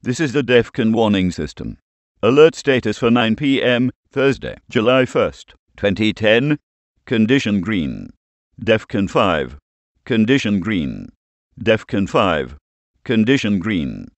This is the DEFCON warning system. Alert status for 9 p.m., Thursday, July 1st, 2010. Condition green. DEFCON 5. Condition green. DEFCON 5. Condition green.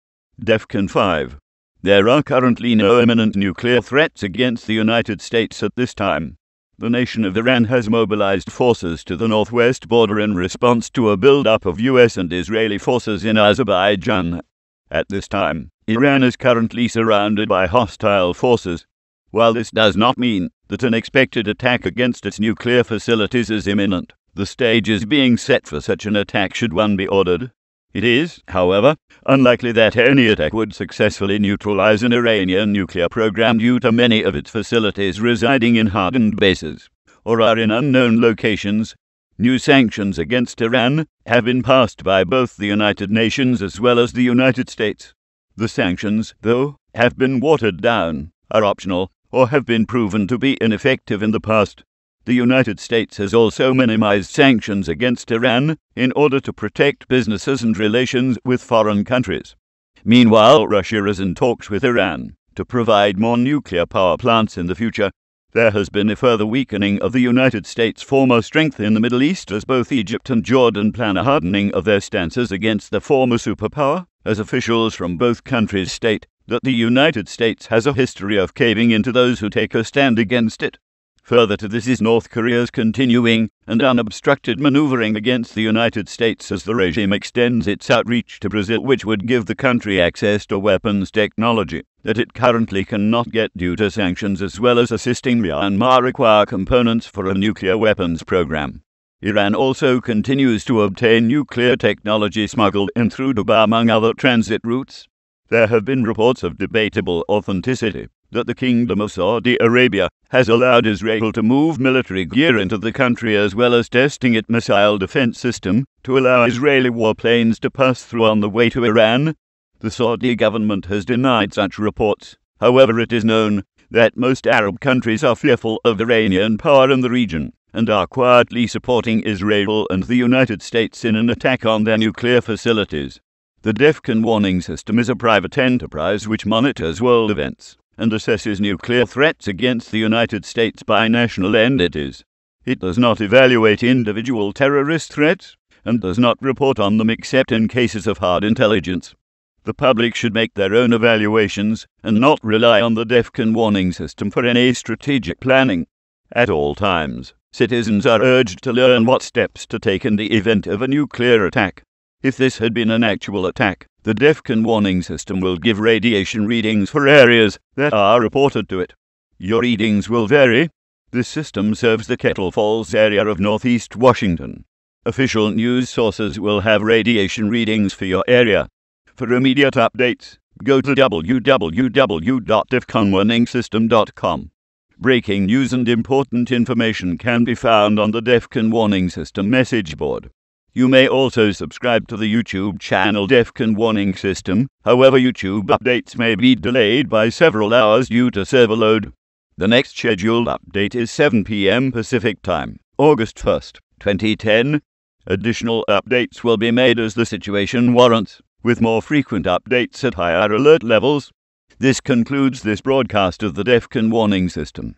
DEFCON 5. There are currently no imminent nuclear threats against the United States at this time. The nation of Iran has mobilized forces to the northwest border in response to a build-up of U.S. and Israeli forces in Azerbaijan. At this time, Iran is currently surrounded by hostile forces. While this does not mean that an expected attack against its nuclear facilities is imminent, the stage is being set for such an attack should one be ordered. It is, however, unlikely that any attack would successfully neutralize an Iranian nuclear program due to many of its facilities residing in hardened bases or are in unknown locations. New sanctions against Iran have been passed by both the United Nations as well as the United States. The sanctions, though, have been watered down, are optional, or have been proven to be ineffective in the past. The United States has also minimized sanctions against Iran in order to protect businesses and relations with foreign countries. Meanwhile, Russia is in talks with Iran to provide more nuclear power plants in the future. There has been a further weakening of the United States' former strength in the Middle East as both Egypt and Jordan plan a hardening of their stances against the former superpower, as officials from both countries state that the United States has a history of caving into those who take a stand against it. Further to this is North Korea's continuing and unobstructed maneuvering against the United States as the regime extends its outreach to Brazil, which would give the country access to weapons technology that it currently cannot get due to sanctions, as well as assisting Myanmar acquire components for a nuclear weapons program. Iran also continues to obtain nuclear technology smuggled in through Dubai, among other transit routes. There have been reports of debatable authenticity that the Kingdom of Saudi Arabia has allowed Israel to move military gear into the country, as well as testing its missile defense system to allow Israeli warplanes to pass through on the way to Iran. The Saudi government has denied such reports. However, it is known that most Arab countries are fearful of Iranian power in the region and are quietly supporting Israel and the United States in an attack on their nuclear facilities. The DEFCON warning system is a private enterprise which monitors world events and assesses nuclear threats against the United States by national entities. It does not evaluate individual terrorist threats and does not report on them except in cases of hard intelligence. The public should make their own evaluations and not rely on the DEFCON warning system for any strategic planning. At all times, citizens are urged to learn what steps to take in the event of a nuclear attack. If this had been an actual attack, the DEFCON warning system will give radiation readings for areas that are reported to it. Your readings will vary. This system serves the Kettle Falls area of northeast Washington. Official news sources will have radiation readings for your area. For immediate updates, go to www.defconwarningsystem.com. Breaking news and important information can be found on the DEFCON warning system message board. You may also subscribe to the YouTube channel DEFCON Warning System. However, YouTube updates may be delayed by several hours due to server load. The next scheduled update is 7 p.m. Pacific Time, August 1st, 2010. Additional updates will be made as the situation warrants, with more frequent updates at higher alert levels. This concludes this broadcast of the DEFCON Warning System.